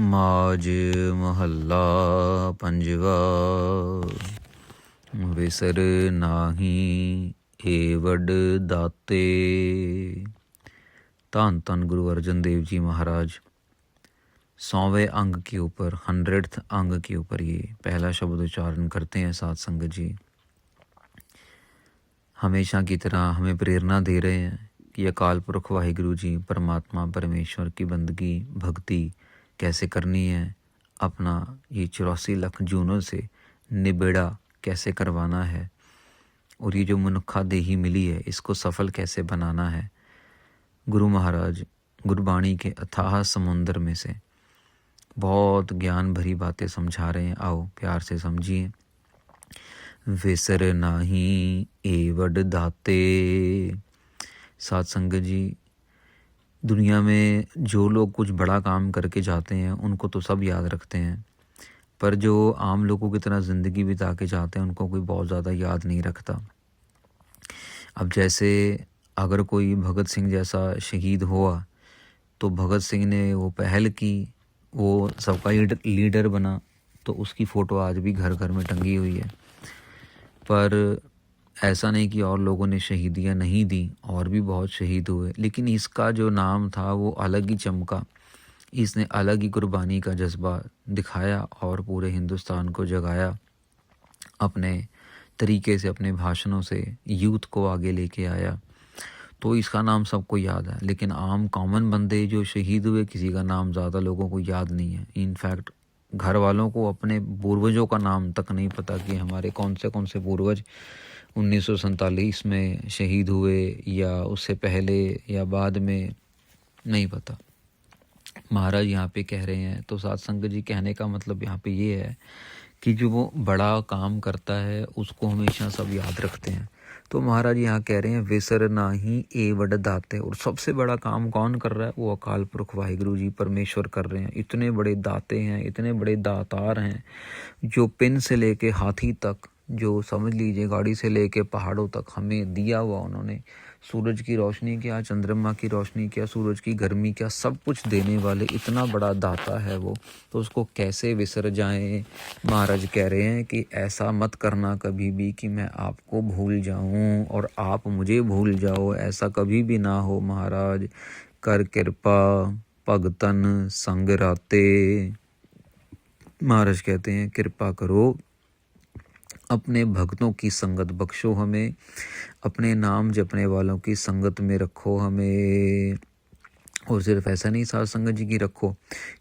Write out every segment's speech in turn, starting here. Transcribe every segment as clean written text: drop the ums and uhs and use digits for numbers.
माज महल्ला पंजवा। विसर नाही एवड दाते। धन धन गुरु अर्जन देव जी महाराज 100वें अंग के ऊपर 100th अंग के ऊपर ये पहला शब्द उच्चारण करते हैं साध संगत जी। हमेशा की तरह हमें प्रेरणा दे रहे हैं कि अकाल पुरख वाहिगुरु जी परमात्मा परमेश्वर की बंदगी भक्ति कैसे करनी है, अपना ये 84 लाख जूनों से निबेड़ा कैसे करवाना है और ये जो मनुखा देही मिली है इसको सफल कैसे बनाना है। गुरु महाराज गुरबाणी के अथाह समुंदर में से बहुत ज्ञान भरी बातें समझा रहे हैं। आओ प्यार से समझिए। विसर नाही एवड दाते। साध संगत जी, दुनिया में जो लोग कुछ बड़ा काम करके जाते हैं उनको तो सब याद रखते हैं, पर जो आम लोगों की तरह ज़िंदगी बिता के जाते हैं उनको कोई बहुत ज़्यादा याद नहीं रखता। अब जैसे अगर कोई भगत सिंह जैसा शहीद हुआ तो भगत सिंह ने वो पहल की, वो सबका लीडर बना, तो उसकी फ़ोटो आज भी घर घर में टंगी हुई है। पर ऐसा नहीं कि और लोगों ने शहीदियाँ नहीं दी, और भी बहुत शहीद हुए, लेकिन इसका जो नाम था वो अलग ही चमका। इसने अलग ही कुर्बानी का जज्बा दिखाया और पूरे हिंदुस्तान को जगाया। अपने तरीके से अपने भाषणों से यूथ को आगे लेके आया, तो इसका नाम सबको याद है। लेकिन आम कॉमन बंदे जो शहीद हुए किसी का नाम ज़्यादा लोगों को याद नहीं है। इनफैक्ट घर वालों को अपने पूर्वजों का नाम तक नहीं पता कि हमारे कौन से पूर्वज 1947 में शहीद हुए या उससे पहले या बाद में, नहीं पता। महाराज यहाँ पे कह रहे हैं, तो साध संगत जी कहने का मतलब यहाँ पे ये है कि जो वो बड़ा काम करता है उसको हमेशा सब याद रखते हैं। तो महाराज यहाँ कह रहे हैं विसर नाही एवड दाते। और सबसे बड़ा काम कौन कर रहा है? वो अकाल पुरख वाहिगुरु जी परमेश्वर कर रहे हैं। इतने बड़े दाते हैं, इतने बड़े दातार हैं, जो पिन से लेके हाथी तक, जो समझ लीजिए गाड़ी से लेके पहाड़ों तक हमें दिया हुआ उन्होंने। सूरज की रोशनी क्या, चंद्रमा की रोशनी क्या, सूरज की गर्मी क्या, सब कुछ देने वाले इतना बड़ा दाता है वो, तो उसको कैसे विसर जाएं। महाराज कह रहे हैं कि ऐसा मत करना कभी भी कि मैं आपको भूल जाऊं और आप मुझे भूल जाओ, ऐसा कभी भी ना हो। महाराज कर कृपा भगतन संग राते। महाराज कहते हैं कृपा करो, अपने भक्तों की संगत बख्शो हमें, अपने नाम जपने वालों की संगत में रखो हमें। और सिर्फ ऐसा नहीं साध संगत जी की रखो,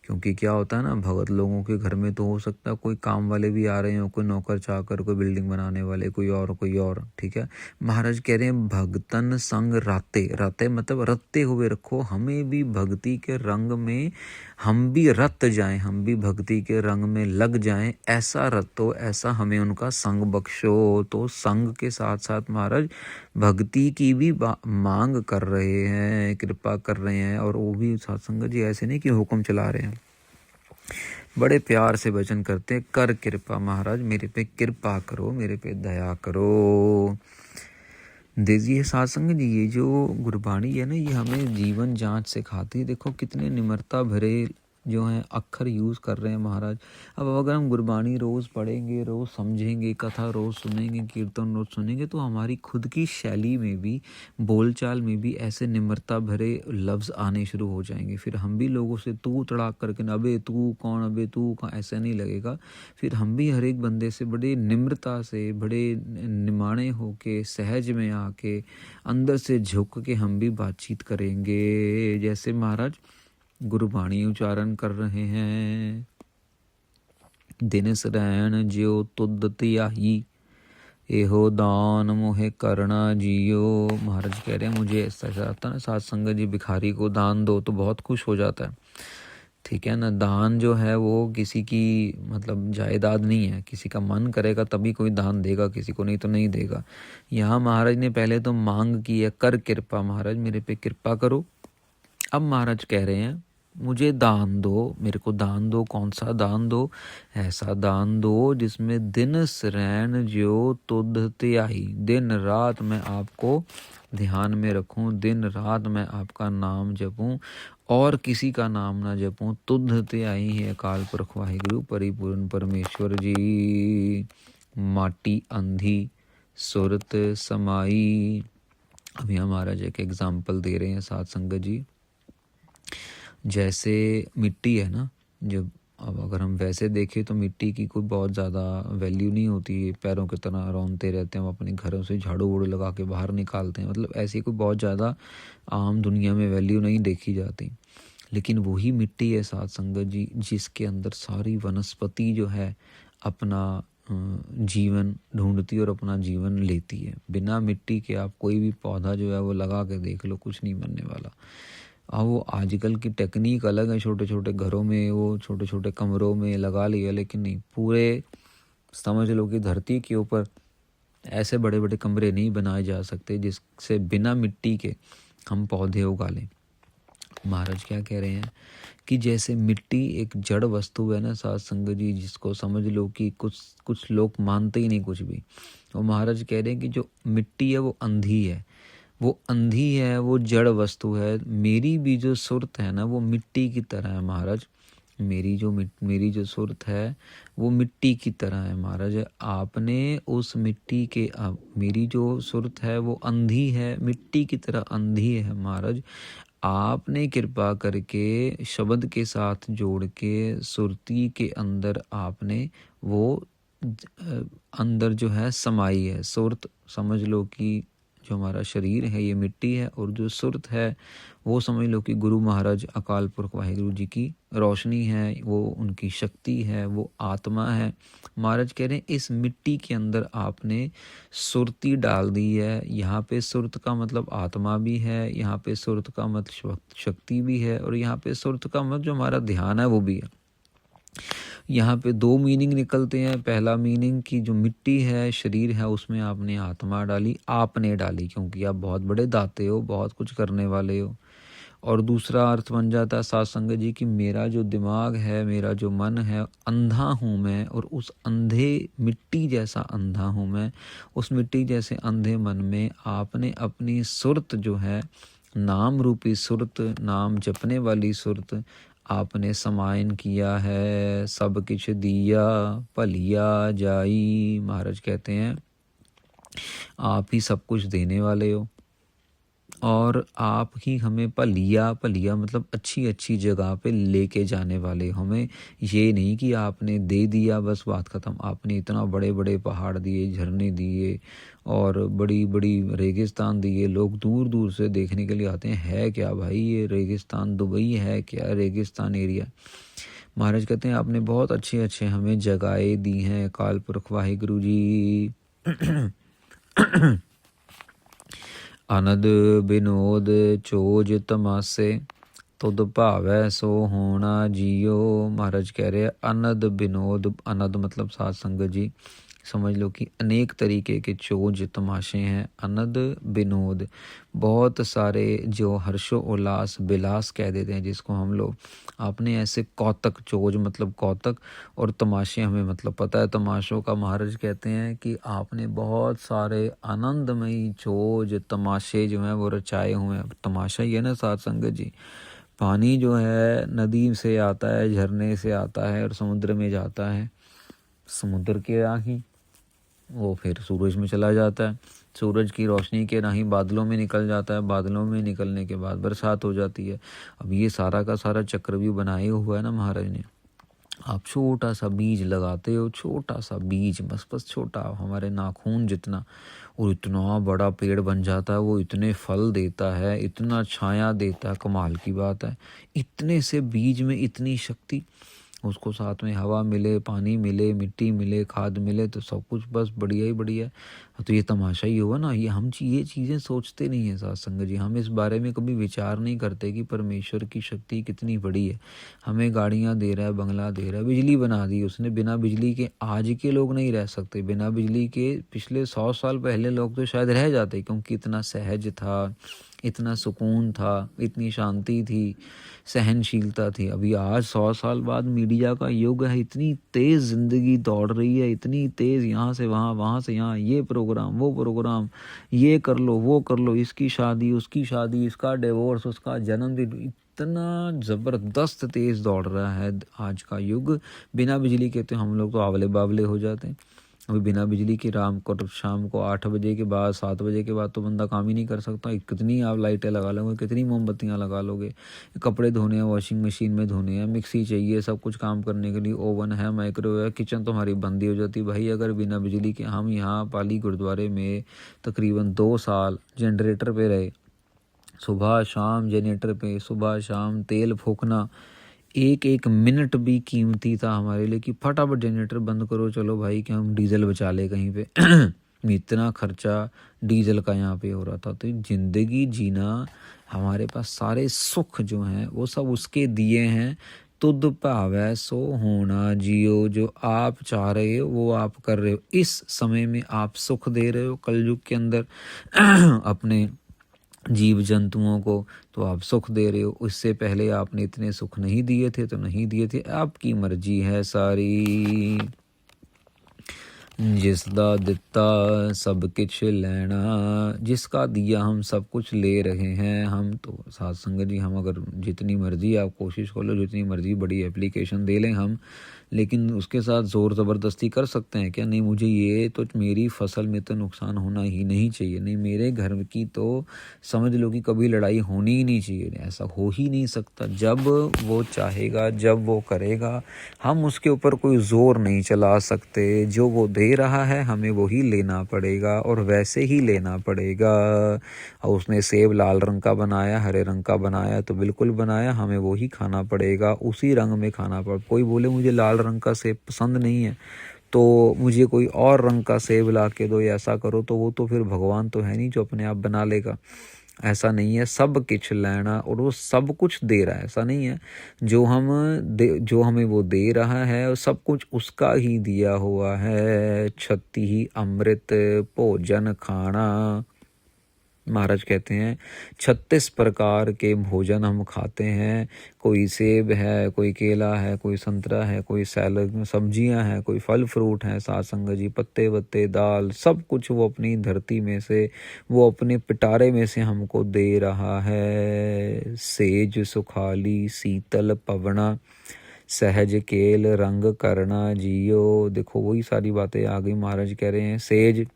क्योंकि क्या होता है ना, भगत लोगों के घर में तो हो सकता है कोई काम वाले भी आ रहे हो, कोई नौकर चाकर, कोई बिल्डिंग बनाने वाले, कोई और, ठीक है। महाराज कह रहे हैं भगतन संग राते। राते मतलब रत्ते हुए रखो, हमें भी भक्ति के रंग में हम भी रत जाएं, हम भी भक्ति के रंग में लग जाएं, ऐसा रतो, ऐसा हमें उनका संग बख्शो। तो संग के साथ साथ महाराज भक्ति की भी मांग कर रहे हैं, कृपा कर रहे हैं। और वो भी सत्संग जी ऐसे नहीं कि हुक्म चला रहे हैं, बड़े प्यार से वचन करते हैं, कर कृपा महाराज, मेरे पे कृपा करो, मेरे पे दया करो। दीजिए सत्संग जी, ये जो गुरबाणी है ना, ये हमें जीवन जांच सिखाती है। देखो कितने निम्रता भरे जो हैं अक्षर यूज़ कर रहे हैं महाराज। अब अगर हम गुरबाणी रोज़ पढ़ेंगे, रोज़ समझेंगे, कथा रोज़ सुनेंगे, कीर्तन रोज़ सुनेंगे, तो हमारी खुद की शैली में भी, बोलचाल में भी ऐसे निम्रता भरे लफ्ज़ आने शुरू हो जाएंगे। फिर हम भी लोगों से तू तड़ाक करके ना, अबे तू कौन, अबे तू कौन, ऐसा नहीं लगेगा। फिर हम भी हर एक बंदे से बड़े निम्रता से, बड़े निमाणे होके, सहज में आके, अंदर से झुक के हम भी बातचीत करेंगे। जैसे महाराज गुरबाणी उच्चारण कर रहे हैं, दिन सरैन ज्यो तुद त्याही, एहो दान मोहे करना जियो। महाराज कह रहे हैं मुझे ऐसा आता ना, साध संगत जी भिखारी को दान दो तो बहुत खुश हो जाता है, ठीक है ना। दान जो है वो किसी की मतलब जायदाद नहीं है, किसी का मन करेगा तभी कोई दान देगा, किसी को नहीं तो नहीं देगा। यहाँ महाराज ने पहले तो मांग की है, कर कृपा महाराज, मेरे पे कृपा करो। अब महाराज कह रहे हैं मुझे दान दो, मेरे को दान दो। कौन सा दान दो? ऐसा दान दो जिसमें दिन सरैन ज्यो तुध त्याही, दिन रात मैं आपको ध्यान में रखूं, दिन रात मैं आपका नाम जपूं और किसी का नाम ना जपूं, तुध ते आई है अकाल पुरख वाहिगुरु परिपूर्ण परमेश्वर जी। माटी अंधी सुरत समाई। अभी हम महाराज एक एग्जाम्पल दे रहे हैं साथ संगत जी। जैसे मिट्टी है ना, जब अब अगर हम वैसे देखें तो मिट्टी की कोई बहुत ज़्यादा वैल्यू नहीं होती है, पैरों की तरह रौंदते रहते हैं, हम अपने घरों से झाड़ू वूड़ू लगा के बाहर निकालते हैं, मतलब ऐसी कोई बहुत ज़्यादा आम दुनिया में वैल्यू नहीं देखी जाती। लेकिन वही मिट्टी है साथ संगत जी जिसके अंदर सारी वनस्पति जो है अपना जीवन ढूंढती और अपना जीवन लेती है। बिना मिट्टी के आप कोई भी पौधा जो है वो लगा के देख लो, कुछ नहीं बनने वाला। अब वो आजकल की टेक्निक अलग है, छोटे छोटे घरों में वो छोटे छोटे कमरों में लगा लिया, लेकिन नहीं, पूरे समझ लो कि धरती के ऊपर ऐसे बड़े बड़े कमरे नहीं बनाए जा सकते जिससे बिना मिट्टी के हम पौधे उगा लें। महाराज क्या कह रहे हैं कि जैसे मिट्टी एक जड़ वस्तु है ना साथ संगत जी, जिसको समझ लो कि कुछ लोग मानते ही नहीं कुछ भी। और महाराज कह रहे हैं कि जो मिट्टी है वो अंधी है, वो अंधी है, वो जड़ वस्तु है। मेरी भी जो सुरत है ना वो मिट्टी की तरह है महाराज। मेरी जो सुरत है वो मिट्टी की तरह है महाराज। आपने उस मिट्टी के मेरी जो सुरत है वो अंधी है, मिट्टी की तरह अंधी है महाराज। आपने कृपा करके शब्द के साथ जोड़ के सुरती के अंदर आपने वो अंदर जो है समाई है। सुरत समझ लो कि जो हमारा शरीर है ये मिट्टी है, और जो सुरत है वो समझ लो कि गुरु महाराज अकाल पुरख वाहिगुरु जी की रोशनी है, वो उनकी शक्ति है, वो आत्मा है। महाराज कह रहे हैं इस मिट्टी के अंदर आपने सुरती डाल दी है। यहाँ पे सुरत का मतलब आत्मा भी है, यहाँ पे सुरत का मतलब शक्ति भी है, और यहाँ पे सुरत का मतलब जो हमारा ध्यान है वो भी है। यहाँ पे दो मीनिंग निकलते हैं। पहला मीनिंग कि जो मिट्टी है शरीर है उसमें आपने आत्मा डाली, आपने डाली क्योंकि आप बहुत बड़े दाते हो, बहुत कुछ करने वाले हो। और दूसरा अर्थ बन जाता है साथ संगत जी कि मेरा जो दिमाग है, मेरा जो मन है, अंधा हूँ मैं, और उस अंधे मिट्टी जैसा अंधा हूँ मैं। उस मिट्टी जैसे अंधे मन में आपने अपनी सुरत जो है, नाम रूपी सुरत, नाम जपने वाली सुरत आपने समायन किया है। सब किछ दिया भलिया जाई। महाराज कहते हैं आप ही सब कुछ देने वाले हो, और आप ही हमें भलिया मतलब अच्छी अच्छी जगह पे लेके जाने वाले हो। हमें ये नहीं कि आपने दे दिया बस बात ख़त्म। आपने इतना बड़े बड़े पहाड़ दिए, झरने दिए, और बड़ी बड़ी रेगिस्तान दिए। लोग दूर दूर से देखने के लिए आते हैं, है क्या भाई ये रेगिस्तान, दुबई है क्या रेगिस्तान एरिया। महाराज कहते हैं आपने बहुत अच्छे अच्छे हमें जगहें दी हैं अकाल पुरख वाहिगुरु जी। अनद बिनोद चोज तमासे तुद भावै सो होना जियो। महाराज कह रहे हैं अनद बिनोद, अनद मतलब साथ संगत जी समझ लो कि अनेक तरीके के चोज तमाशे हैं। अनद बिनोद बहुत सारे जो हर्षो उल्लास बिलास कह देते हैं जिसको हम लोग, आपने ऐसे कौतक, चोज मतलब कौतक, और तमाशे हमें मतलब पता है तमाशों का। महाराज कहते हैं कि आपने बहुत सारे आनंदमयी चोज तमाशे जो हैं वो रचाए हुए हैं। तमाशा ही है ना साथ संगत जी। पानी जो है नदी से आता है, झरने से आता है और समुद्र में जाता है। समुद्र के राही वो फिर सूरज में चला जाता है, सूरज की रोशनी के राही बादलों में निकल जाता है, बादलों में निकलने के बाद बरसात हो जाती है। अब ये सारा का सारा चक्र भी बनाए हुआ है ना महाराज ने। आप छोटा सा बीज लगाते हो, छोटा सा बीज, बस छोटा, हमारे नाखून जितना, और इतना बड़ा पेड़ बन जाता है। वो इतने फल देता है, इतना छाया देता है, कमाल की बात है। इतने से बीज में इतनी शक्ति, उसको साथ में हवा मिले, पानी मिले, मिट्टी मिले, खाद मिले, तो सब कुछ बस बढ़िया ही बढ़िया है। तो ये तमाशा ही हुआ ना। ये चीज़ें सोचते नहीं है साथ संगत जी। हम इस बारे में कभी विचार नहीं करते कि परमेश्वर की शक्ति कितनी बड़ी है। हमें गाड़ियाँ दे रहा है, बंगला दे रहा है, बिजली बना दी उसने। बिना बिजली के आज के लोग नहीं रह सकते। बिना बिजली के पिछले 100 साल पहले लोग तो शायद रह जाते, क्योंकि इतना सहज था, इतना सुकून था, इतनी शांति थी, सहनशीलता थी। अभी आज 100 साल बाद मीडिया का युग है, इतनी तेज़ ज़िंदगी दौड़ रही है, इतनी तेज़, यहाँ से वहाँ, वहाँ से यहाँ, ये प्रोग्राम, वो प्रोग्राम, ये कर लो, वो कर लो, इसकी शादी, उसकी शादी, इसका डिवोर्स, उसका जन्मदिन, इतना ज़बरदस्त तेज़ दौड़ रहा है आज का युग। बिना बिजली के तो हम लोग तो आवले बावले हो जाते हैं। अभी बिना बिजली के शाम को 8 बजे के बाद 7 बजे के बाद तो बंदा काम ही नहीं कर सकता। कितनी आप लाइटें लगा लोगे, कितनी मोमबत्तियाँ लगा लोगे। कपड़े धोने हैं, वॉशिंग मशीन में धोने हैं, मिक्सी चाहिए सब कुछ काम करने के लिए, ओवन है, माइक्रोवेव है, किचन तो हमारी बंद ही हो जाती भाई अगर बिना बिजली के। हम यहाँ पाली गुरुद्वारे में तकरीबन 2 साल जनरेटर पे रहे, सुबह शाम जनरेटर पे, सुबह शाम तेल फूकना, एक एक मिनट भी कीमती था हमारे लिए कि फटाफट जनरेटर बंद करो, चलो भाई कि हम डीजल बचा ले कहीं पे। इतना खर्चा डीजल का यहाँ पे हो रहा था। तो ज़िंदगी जीना, हमारे पास सारे सुख जो हैं वो सब उसके दिए हैं। तुद भावै सो होना जियो, जो आप चाह रहे हो वो आप कर रहे हो। इस समय में आप सुख दे रहे हो कलयुग के अंदर अपने जीव जंतुओं को, तो आप सुख दे रहे हो। उससे पहले आपने इतने सुख नहीं दिए थे तो नहीं दिए थे। आपकी मर्जी है सारी, जिसदा दिता सब कुछ लेना, जिसका दिया हम सब कुछ ले रहे हैं। हम तो साथ संगत जी, हम अगर जितनी मर्जी आप कोशिश कर लो, जितनी मर्जी बड़ी एप्लीकेशन दे लें हम, लेकिन उसके साथ ज़ोर ज़बरदस्ती कर सकते हैं क्या? नहीं, मुझे ये तो मेरी फसल में तो नुकसान होना ही नहीं चाहिए, नहीं मेरे घर की तो समझ लो कि कभी लड़ाई होनी ही नहीं चाहिए। ऐसा हो ही नहीं सकता। जब वो चाहेगा, जब वो करेगा, हम उसके ऊपर कोई ज़ोर नहीं चला सकते। जो वो दे रहा है हमें वही लेना पड़ेगा और वैसे ही लेना पड़ेगा। और उसने सेब लाल रंग का बनाया, हरे रंग का बनाया तो बिल्कुल बनाया, हमें वही खाना पड़ेगा, उसी रंग में खाना पड़ेगा। कोई बोले मुझे लाल रंग का सेब पसंद नहीं है तो मुझे कोई और रंग का सेब ला के दो या ऐसा करो, तो वो तो फिर भगवान तो है नहीं जो अपने आप बना लेगा। ऐसा नहीं है। सब कुछ लेना, और वो सब कुछ दे रहा है, ऐसा नहीं है। जो हमें वो दे रहा है और सब कुछ उसका ही दिया हुआ है। छत्ती ही अमृत भोजन खाना, महाराज कहते हैं 36 प्रकार के भोजन हम खाते हैं। कोई सेब है, कोई केला है, कोई संतरा है, कोई सैलड सब्जियां हैं, कोई फल फ्रूट हैं, साथ संगत जी पत्ते वत्ते दाल, सब कुछ वो अपनी धरती में से, वो अपने पिटारे में से हमको दे रहा है। सेज सुखाली शीतल पवना, सहज केल रंग करना जियो। देखो वही सारी बातें आ गई। महाराज कह रहे हैं सेज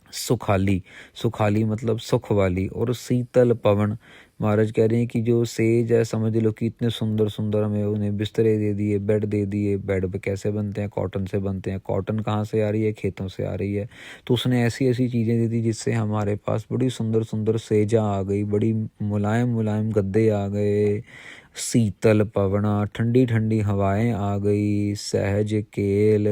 सुखाली, सुखाली मतलब सुख वाली, और शीतल पवन। महाराज कह रहे हैं कि जो सेज है, समझ लो कि इतने सुंदर सुंदर हमें उन्हें बिस्तरे दे दिए, बेड दे दिए। बेड पे कैसे बनते हैं? कॉटन से बनते हैं। कॉटन कहाँ से आ रही है? खेतों से आ रही है। तो उसने ऐसी ऐसी चीज़ें दे दी जिससे हमारे पास बड़ी सुंदर सुंदर सेजा आ गई, बड़ी मुलायम मुलायम गद्दे आ गए। शीतल पवना, ठंडी ठंडी हवाएं आ गई। सहज केल,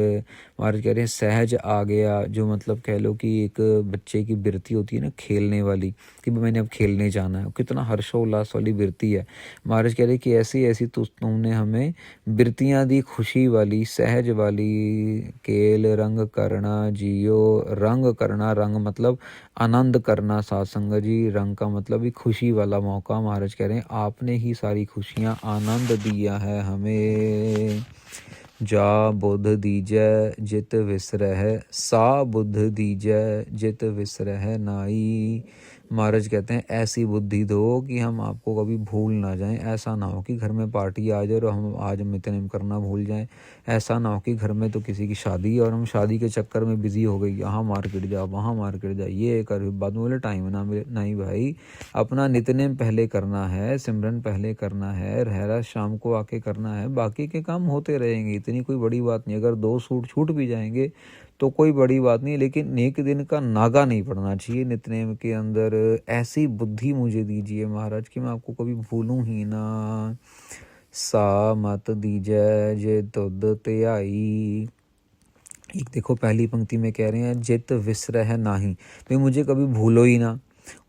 महाराज कह रहे हैं सहज आ गया, जो मतलब कह लो कि एक बच्चे की बिरती होती है ना खेलने वाली, कि मैंने अब खेलने जाना है, कितना हर्षोल्लास वाली बिरती है। महाराज कह रहे कि ऐसी ऐसी तुमने हमें बिरतियाँ दी, खुशी वाली, सहज वाली। केल रंग करना जियो, रंग करना, रंग मतलब आनंद करना, साथ संगत जी। रंग का मतलब भी खुशी वाला मौका। महाराज कह रहे हैं आपने ही सारी खुशियाँ आनंद दिया है हमें। जा बुध दीजै जित विसरह, सा बुध दीजै जित विसरह नाई। महाराज कहते हैं ऐसी बुद्धि दो कि हम आपको कभी भूल ना जाएं। ऐसा ना हो कि घर में पार्टी आ जाए और हम आज नित्य करना भूल जाएं। ऐसा ना हो कि घर में तो किसी की शादी है और हम शादी के चक्कर में बिजी हो गई, यहाँ मार्केट जा, वहाँ मार्केट जा, ये कर, बाद में बोले टाइम ना मिले। नहीं भाई, अपना नित्यनेम पहले करना है, सिमरन पहले करना है, रहरा शाम को आके करना है, बाकी के काम होते रहेंगे। इतनी कोई बड़ी बात नहीं। अगर 2 सूट छूट भी जाएंगे तो कोई बड़ी बात नहीं, लेकिन एक दिन का नागा नहीं पड़ना चाहिए नित्यनेम के अंदर। ऐसी बुद्धि मुझे दीजिए महाराज कि मैं आपको कभी भूलूं ही ना। सा मत दीजै जे तुद त्याई। एक देखो पहली पंक्ति में कह रहे हैं जित विसरह नाही, भाई मुझे कभी भूलो ही ना।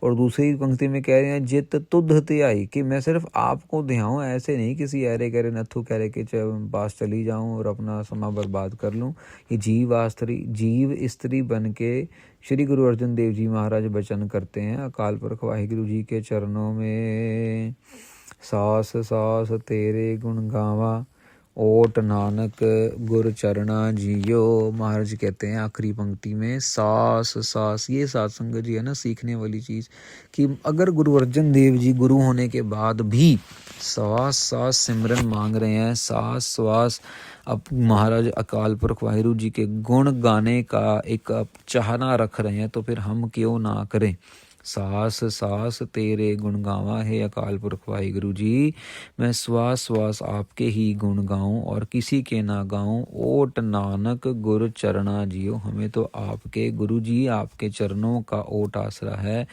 और दूसरी पंक्ति में कह रहे हैं जित तुध त्याई, कि मैं सिर्फ आपको ध्याऊं, ऐसे नहीं किसी ऐरे करे नथु करे के पास चली जाऊं और अपना समय बर्बाद कर लूं। ये जीव स्त्री बन के श्री गुरु अर्जन देव जी महाराज वचन करते हैं अकाल पुरख वाहिगुरु जी के चरणों में। सास सास तेरे गुण गावा, ओट नानक गुर चरना जियो। महाराज कहते हैं आखिरी पंक्ति में सास सास, ये सात संगत जी है ना सीखने वाली चीज़, कि अगर गुरु अर्जन देव जी गुरु होने के बाद भी श्वास श्वास सिमरन मांग रहे हैं, श्वास श्वास अब महाराज अकाल पुरख वाहिगुरु जी के गुण गाने का एक चाहना रख रहे हैं, तो फिर हम क्यों ना करें। सास सास तेरे गुण गावा है अकाल पुरख वाहिगुरु जी, मैं श्वास श्वास आपके ही गुण गाऊं और किसी के ना गाऊं। ओट नानक गुर चरना जियो, हमें तो आपके गुरु जी आपके चरणों का ओट आसरा है।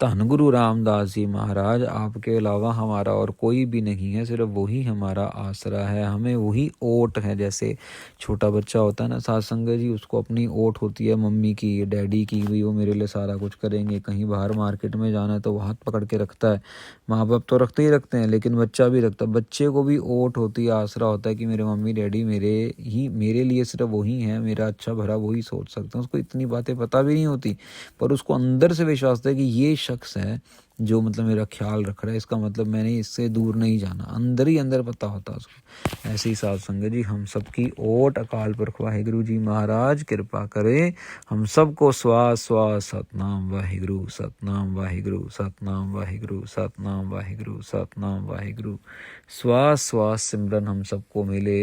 धन गुरु रामदास जी महाराज, आपके अलावा हमारा और कोई भी नहीं है, सिर्फ वही हमारा आसरा है, हमें वही ओट है। जैसे छोटा बच्चा होता है ना साथ संगत जी, उसको अपनी ओट होती है मम्मी की डैडी की, भी वो मेरे लिए सारा कुछ करेंगे। कहीं बाहर मार्केट में जाना है तो वो हाथ पकड़ के रखता है, माँ बाप तो रखते ही रखते हैं लेकिन बच्चा भी रखता है। बच्चे को भी ओट होती है, आसरा होता है कि मेरे मम्मी डैडी मेरे लिए सिर्फ वही हैं, मेरा अच्छा भरा वही सोच सकते हैं। उसको इतनी बातें पता भी नहीं होती, पर उसको अंदर से विश्वास होता है कि ये शख्स है जो मतलब मेरा ख्याल रख रहा है, इसका मतलब मैंने इससे दूर नहीं जाना, अंदर ही अंदर पता होता है उसको। ऐसे ही साथ संगत जी हम सबकी ओट अकाल पुरख वाहिगुरु जी महाराज कृपा करे हम सबको। श्वास श्वास सतनाम वाहिगुरु सतनाम वाहिगुरु सतनाम वाहिगुरु सतनाम वाहिगुरु सतनाम वाहिगुरु। श्वास श्वास सिमरन हम सबको मिले।